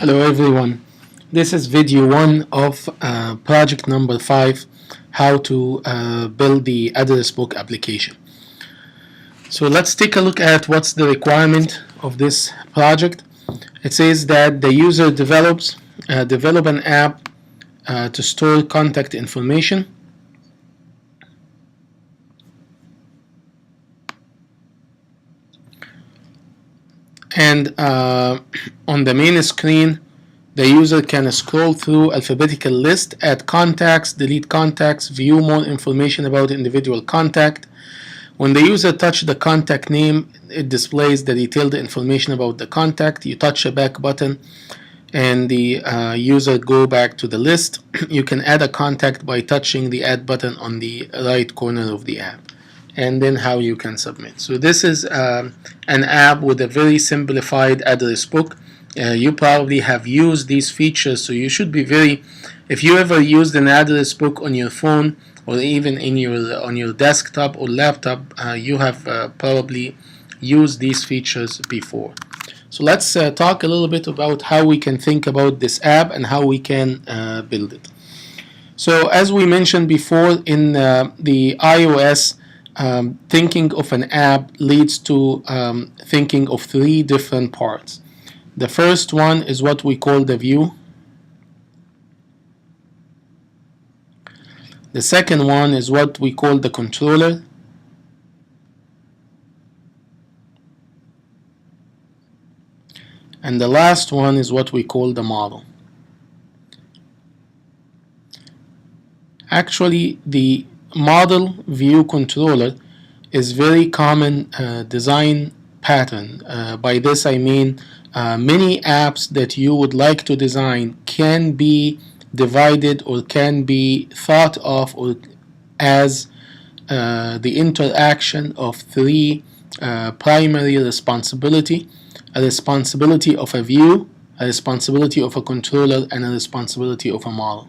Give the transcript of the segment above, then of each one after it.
Hello everyone, this is video 1 of project number 5, how to build the address book application. So let's take a look at what's the requirement of this project. It says that the user develop an app to store contact information, and on the main screen the user can scroll through alphabetical list, add contacts, delete contacts, view more information about individual contact. When the user touches the contact name, it displays the detailed information about the contact. You touch a back button and the user go back to the list. You can add a contact by touching the add button on the right corner of the app, and then how you can submit. So this is an app with a very simplified address book. You probably have used these features, so you should be if you ever used an address book on your phone or even on your desktop or laptop, you have probably used these features before. So let's talk a little bit about how we can think about this app and how we can build it. So as we mentioned before, in the iOS, thinking of an app leads to thinking of 3 different parts. The first one is what we call the view. The second one is what we call the controller. And the last one is what we call the model. Actually, the model view controller is very common design pattern. By this I mean many apps that you would like to design can be divided or can be thought of or as the interaction of 3 primary responsibility: a responsibility of a view, a responsibility of a controller, and a responsibility of a model.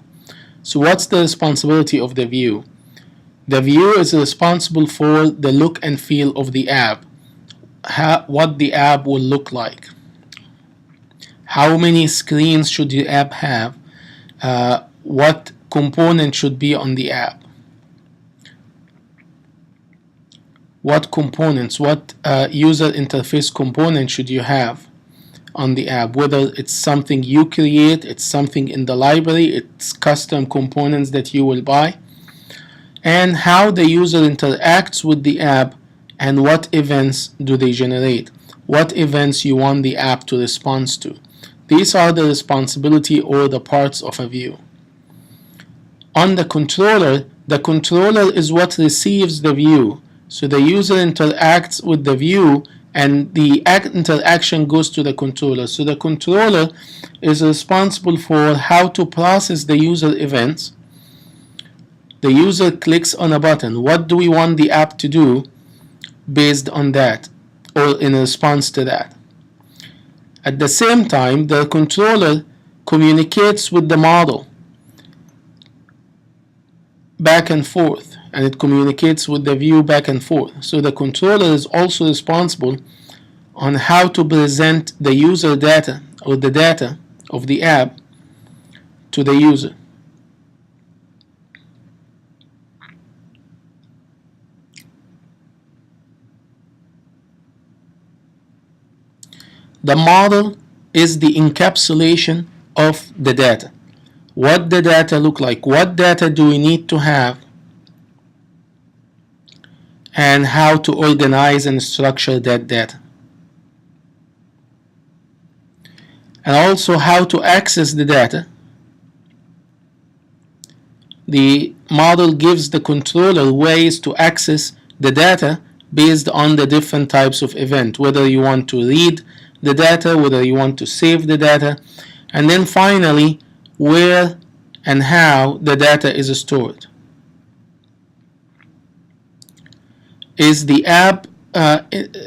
So what's the responsibility of the view? The view is responsible for the look and feel of the app, what the app will look like. How many screens should the app have? What component should be on the app? What components, what user interface component should you have on the app? Whether it's something you create, it's something in the library, it's custom components that you will buy, and how the user interacts with the app and what events do they generate, what events you want the app to respond to. These are the responsibility or the parts of a view. On the controller is what receives the view. So the user interacts with the view and the interaction goes to the controller. So the controller is responsible for how to process the user events. The user clicks on a button. What do we want the app to do based on that or in response to that? At the same time, the controller communicates with the model back and forth, and it communicates with the view back and forth. So the controller is also responsible on how to present the user data or the data of the app to the user. The model is the encapsulation of the data. What the data look like, what data do we need to have, and how to organize and structure that data. And also how to access the data. The model gives the controller ways to access the data based on the different types of event, whether you want to read the data, whether you want to save the data, and then finally where and how the data is stored. Is the app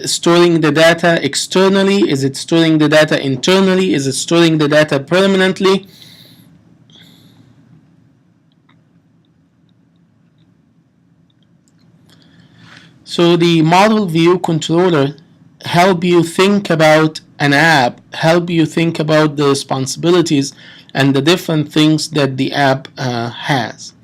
storing the data externally? Is it storing the data internally? Is it storing the data permanently? So the model view controller help you think about an app, help you think about the responsibilities and the different things that the app has.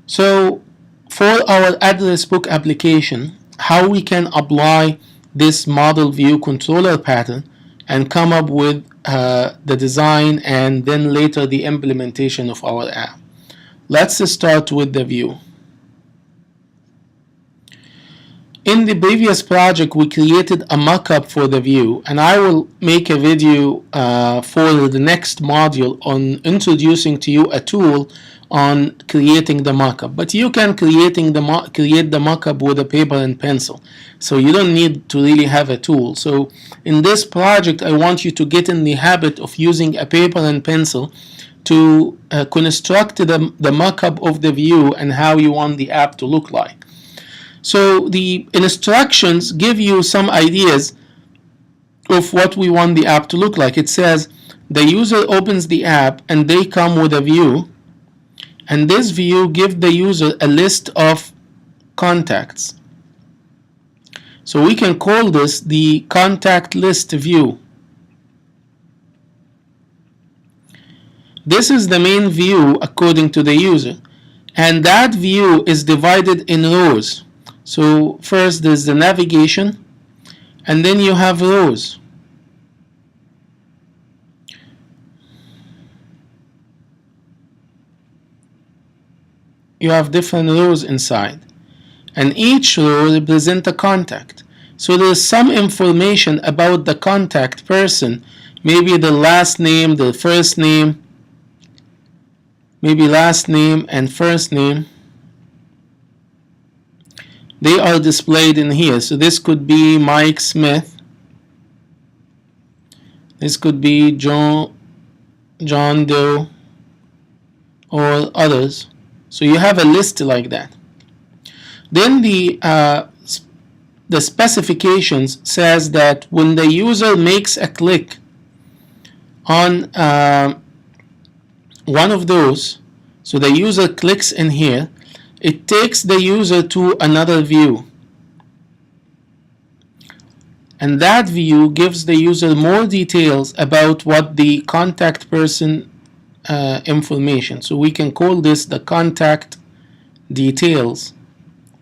So for our address book application, how we can apply this model view controller pattern and come up with the design and then later the implementation of our app. Let's start with the view. In the previous project, we created a mockup for the view, and I will make a video for the next module on introducing to you a tool on creating the mockup. But you can create the mockup with a paper and pencil, so you don't need to really have a tool. So in this project, I want you to get in the habit of using a paper and pencil to construct the mockup of the view and how you want the app to look like. So the instructions give you some ideas of what we want the app to look like. It says the user opens the app and they come with a view, and this view gives the user a list of contacts. So we can call this the contact list view. This is the main view according to the user, and that view is divided in rows. So first there's the navigation, and then you have rows. You have different rows inside, and each row represents a contact. So there's some information about the contact person, maybe the last name, the first name, maybe last name and first name. They are displayed in here. So this could be Mike Smith. This could be John Doe or others. So you have a list like that. Then the specifications says that when the user makes a click on one of those, so the user clicks in here, it takes the user to another view, and that view gives the user more details about what the contact person information. So we can call this the contact details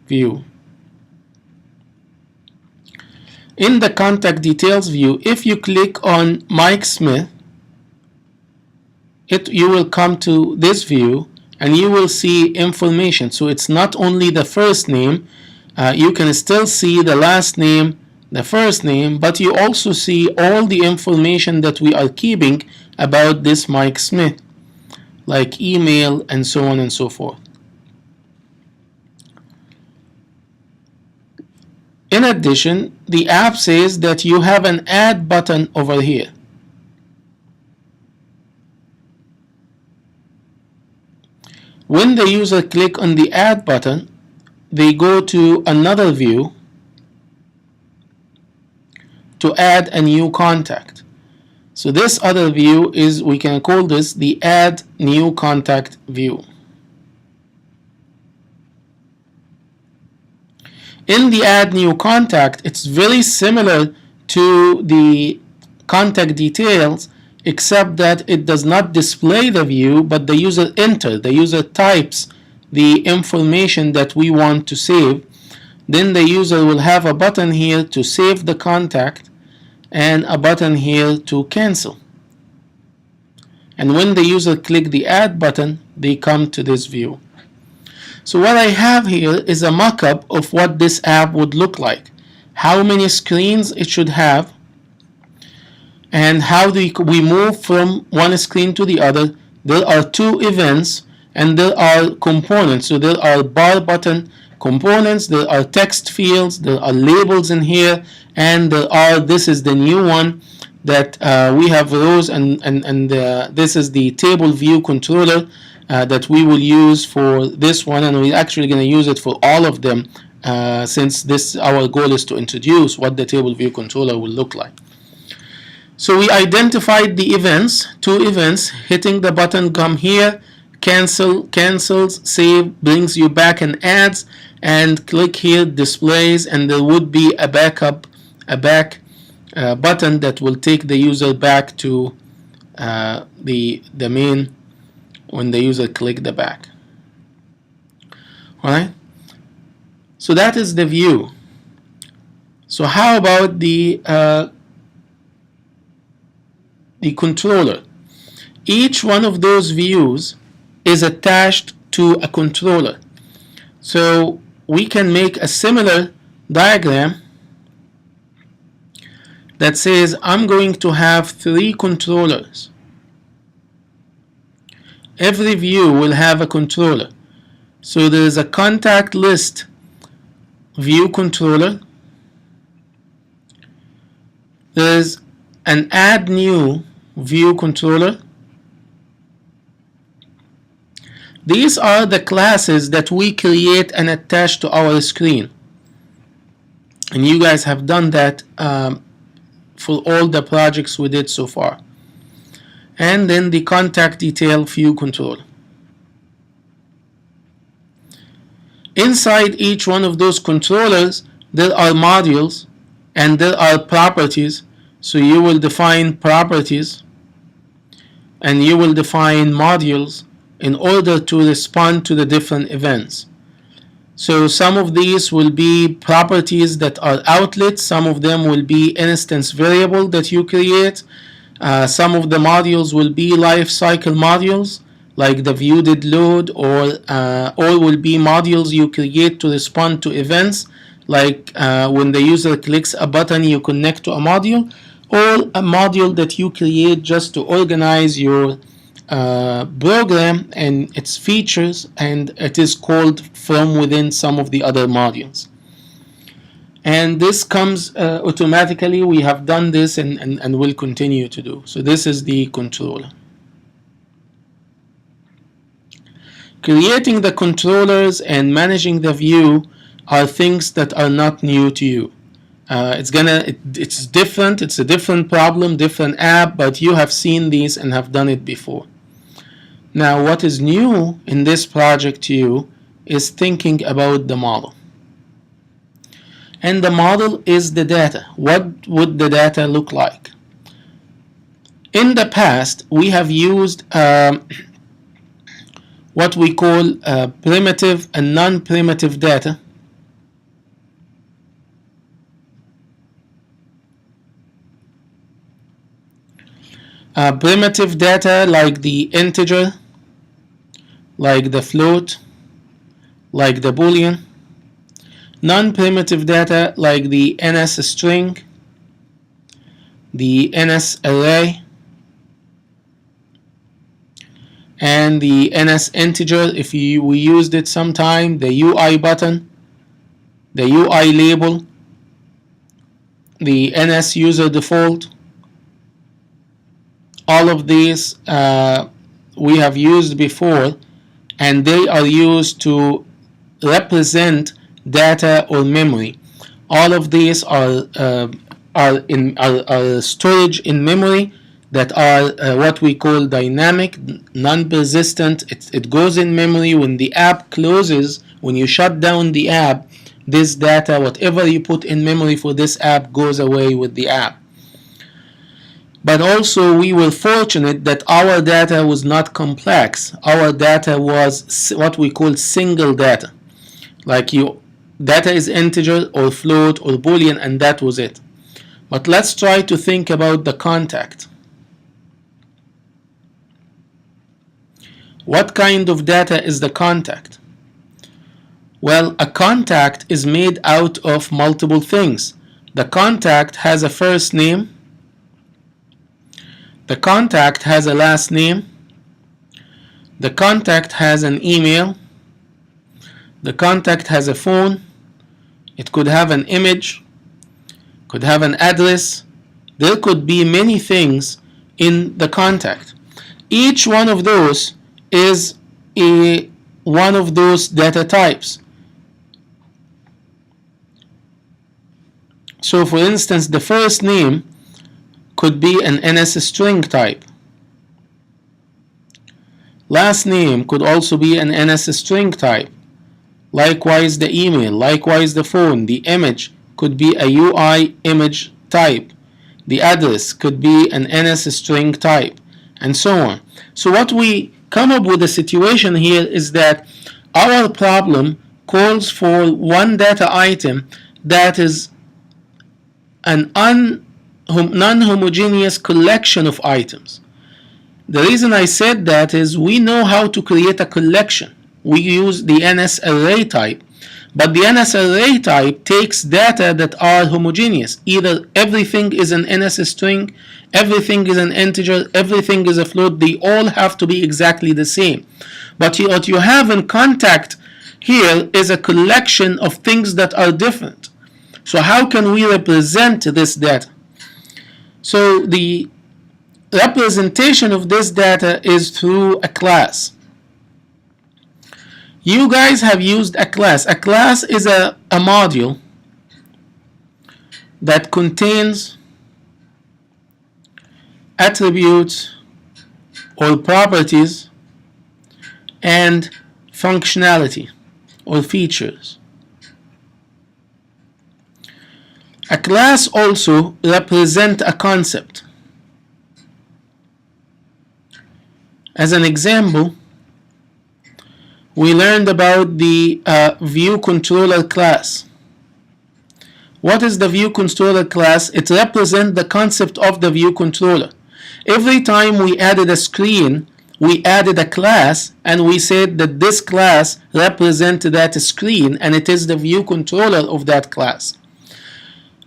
view. In the contact details view, if you click on Mike Smith, you will come to this view and you will see information. So it's not only the first name, you can still see the last name, the first name, but you also see all the information that we are keeping about this Mike Smith, like email and so on and so forth. In addition, the app says that you have an add button over here. When the user click on the add button, they go to another view to add a new contact. So this other view is, we can call this the add new contact view. In the add new contact, it's very similar to the contact details, except that it does not display the view, but the user types the information that we want to save. Then the user will have a button here to save the contact and a button here to cancel. And when the user click the add button, they come to this view. So what I have here is a mock-up of what this app would look like, how many screens it should have, and how do we move from one screen to the other. There are two events and there are components. So there are bar button components, there are text fields, there are labels in here, and this is the new one that we have rows, and this is the table view controller that we will use for this one, and we're actually going to use it for all of them since our goal is to introduce what the table view controller will look like. So we identified the events, two events: hitting the button, come here, cancels, save, brings you back and adds, and click here, displays, and there would be a backup a back button that will take the user back to the main when the user click the back. Alright, so that is the view. So how about the controller? Each one of those views is attached to a controller. So we can make a similar diagram that says I'm going to have 3 controllers. Every view will have a controller. So there is a contact list view controller. There is an add new view controller. These are the classes that we create and attach to our screen. And you guys have done that for all the projects we did so far. And then the contact detail view controller. Inside each one of those controllers, there are modules and there are properties. So you will define properties and you will define modules in order to respond to the different events. So some of these will be properties that are outlets, some of them will be instance variable that you create, some of the modules will be lifecycle modules like the view did load, or will be modules you create to respond to events like when the user clicks a button you connect to a module, or a module that you create just to organize your program and its features, and it is called from within some of the other modules. And this comes automatically. We have done this and will continue to do. So this is the controller. Creating the controllers and managing the view are things that are not new to you. It's different. It's a different problem, different app, but you have seen these and have done it before. Now, what is new in this project to you is thinking about the model. And the model is the data. What would the data look like? In the past, we have used what we call primitive and non-primitive data. Primitive data like the integer, like the float, like the boolean. Non-primitive data like the NS string, the NS array, and the NS integer if we used it sometime, the UI button, the UI label, the NS user default. All of these we have used before, and they are used to represent data or memory. All of these are storage in memory that are what we call dynamic, non-persistent. It goes in memory when the app closes. When you shut down the app, this data, whatever you put in memory for this app, goes away with the app. But also we were fortunate that our data was not complex. Our data was what we call single data. Like data is integer or float or boolean, and that was it. But let's try to think about the contact. What kind of data is the contact? Well, a contact is made out of multiple things. The contact has a first name. The contact has a last name. The contact has an email. The contact has a phone. It could have an image, could have an address. There could be many things in the contact. Each one of those is one of those data types. So for instance, the first name could be an NS string type. Last name could also be an NS string type. Likewise the email, likewise the phone, the image, could be a UI image type. The address could be an NS string type, and so on. So what we come up with a situation here is that our problem calls for one data item that is an non-homogeneous collection of items. The reason I said that is we know how to create a collection. We use the NS array type, but the NS array type takes data that are homogeneous. Either everything is an NS string, everything is an integer, everything is a float. They all have to be exactly the same. But what you have in contact here is a collection of things that are different. So how can we represent this data? So the representation of this data is through a class. You guys have used a class. A class is a module that contains attributes or properties and functionality or features. A class also represents a concept. As an example, we learned about the view controller class. What is the view controller class? It represents the concept of the view controller. Every time we added a screen, we added a class, and we said that this class represents that screen, and it is the view controller of that class.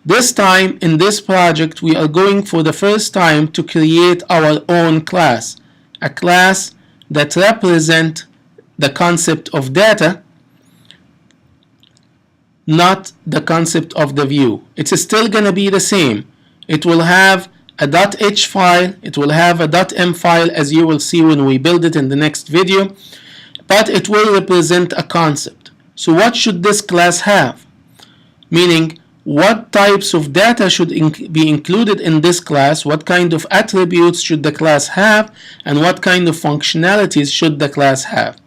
This time in this project, we are going for the first time to create our own class, a class that represents the concept of data, not the concept of the view. It's still going to be the same. It will have a .h file, it will have a .m file, as you will see when we build it in the next video, but it will represent a concept. So what should this class have? Meaning, what types of data should be included in this class, what kind of attributes should the class have, and what kind of functionalities should the class have.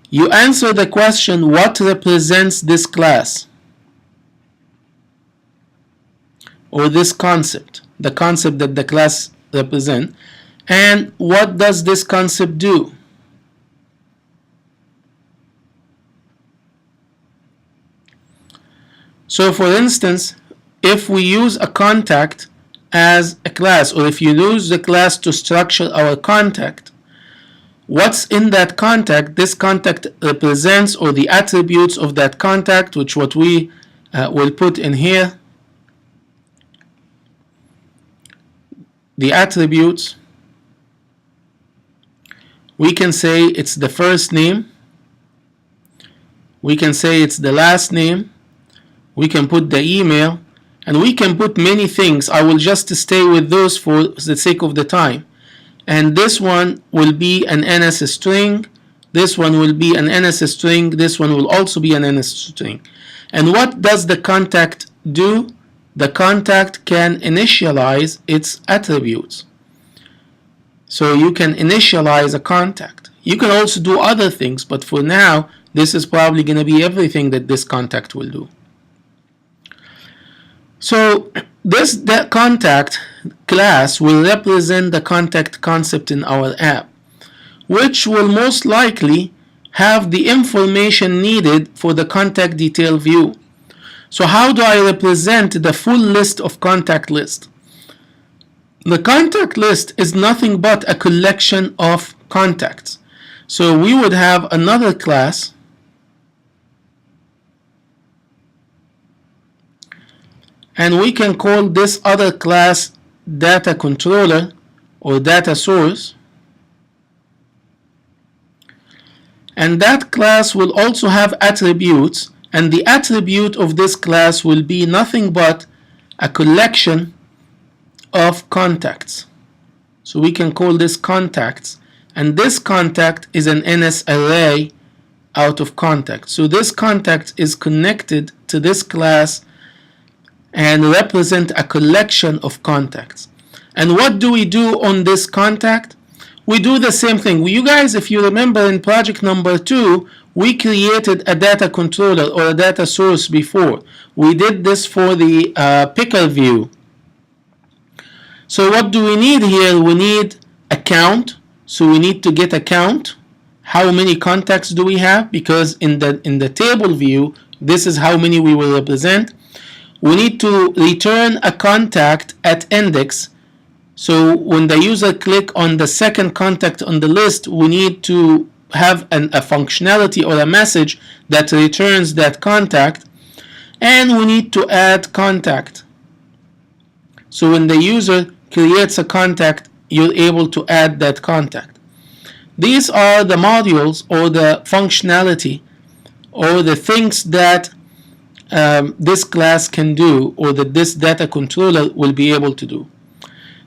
You answer the question, what represents this class or this concept, the concept that the class represents, and what does this concept do? So for instance, if we use a contact as a class, or if you use the class to structure our contact, what's in that contact? This contact represents, or the attributes of that contact, which what we will put in here. The attributes, we can say it's the first name, we can say it's the last name, we can put the email, and we can put many things. I will just stay with those for the sake of the time. And this one will be an NS string, this one will be an NS string, this one will also be an NS string. And what does the contact do? The contact can initialize its attributes. So you can initialize a contact. You can also do other things, but for now, this is probably going to be everything that this contact will do. So the contact class will represent the contact concept in our app, which will most likely have the information needed for the contact detail view. So how do I represent the full list of contact list? The contact list is nothing but a collection of contacts. So we would have another class and we can call this other class data controller or data source, and that class will also have attributes, and the attribute of this class will be nothing but a collection of contacts. So we can call this contacts, and this contact is an NS array out of contact. So this contact is connected to this class and represent a collection of contacts. And what do we do on this contact? We do the same thing. You guys, if you remember in project number 2, we created a data controller or a data source before. We did this for the picker view. So what do we need here? We need a count. So we need to get a count. How many contacts do we have? Because in the table view, this is how many we will represent. We need to return a contact at index. So when the user click on the second contact on the list, we need to have a functionality or a message that returns that contact. And we need to add contact. So when the user creates a contact, you're able to add that contact. These are the modules or the functionality or the things that this class can do, or that this data controller will be able to do.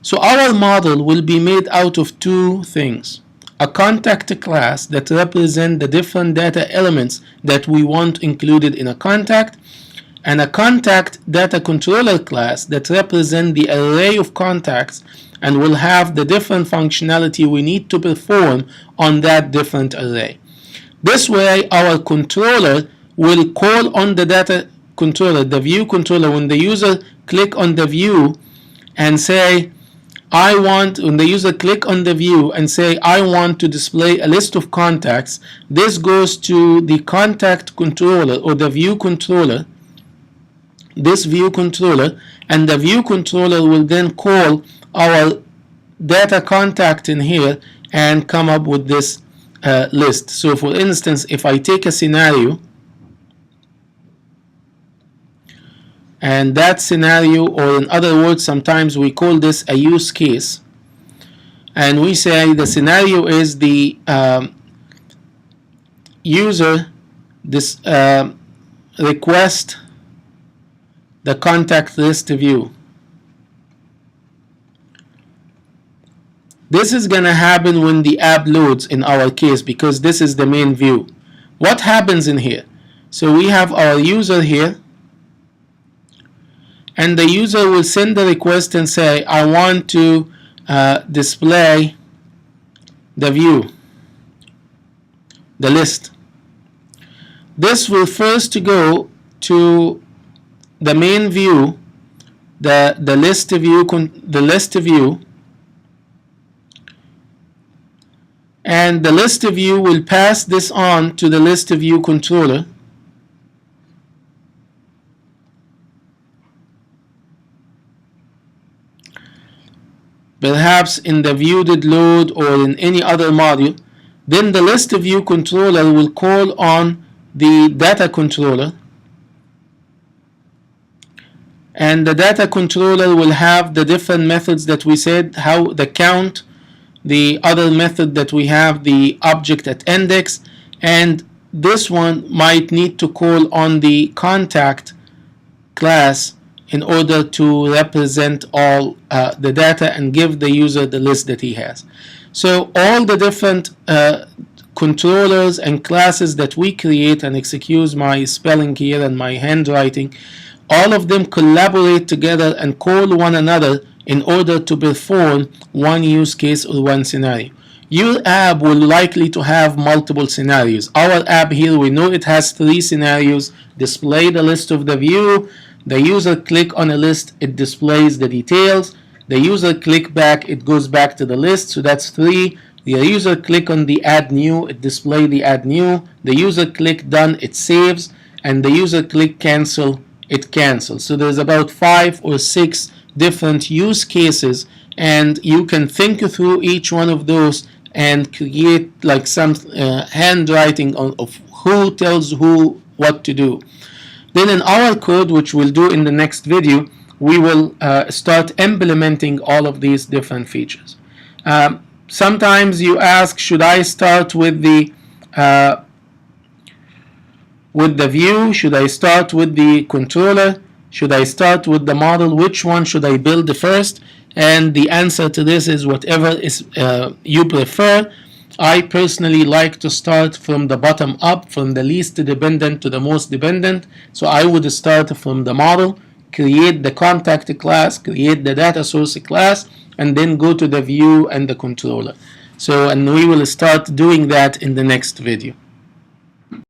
So our model will be made out of two things: a contact class that represents the different data elements that we want included in a contact, and a contact data controller class that represents the array of contacts and will have the different functionality we need to perform on that different array. This way, our controller will call on the data controller, the view controller, when the user click on the view and say, when the user click on the view and say, I want to display a list of contacts, this goes to the contact controller or the view controller, this view controller, and the view controller will then call our data contact in here and come up with this list. So for instance, if I take a scenario, and that scenario, or in other words, sometimes we call this a use case, and we say the scenario is the user request the contact list view. This is going to happen when the app loads in our case, because this is the main view. What happens in here? So we have our user here, and the user will send the request and say, I want to display the view, the list. This will first go to the main view, the list view, and the list view will pass this on to the list view controller. Perhaps in the view.load or in any other module. Then the list view controller will call on the data controller, and the data controller will have the different methods that we said, how the count, the other method that we have, the object at index, and this one might need to call on the contact class in order to represent all the data and give the user the list that he has. So all the different controllers and classes that we create, and excuse my spelling here and my handwriting, all of them collaborate together and call one another in order to perform one use case or one scenario. Your app will likely to have multiple scenarios. Our app here, we know it has 3 scenarios: display the list of the view, the user click on a list, it displays the details, the user click back, it goes back to the list, so that's 3. The user click on the add new, it displays the add new, the user click done, it saves, and the user click cancel, it cancels. So there's about 5 or 6 different use cases, and you can think through each one of those and create like some handwriting of who tells who what to do. Then in our code, which we'll do in the next video, we will start implementing all of these different features. Sometimes you ask, should I start with the view? Should I start with the controller? Should I start with the model? Which one should I build first? And the answer to this is whatever is you prefer. I personally like to start from the bottom up, from the least dependent to the most dependent. So I would start from the model, create the contact class, create the data source class, and then go to the view and the controller. So, and we will start doing that in the next video.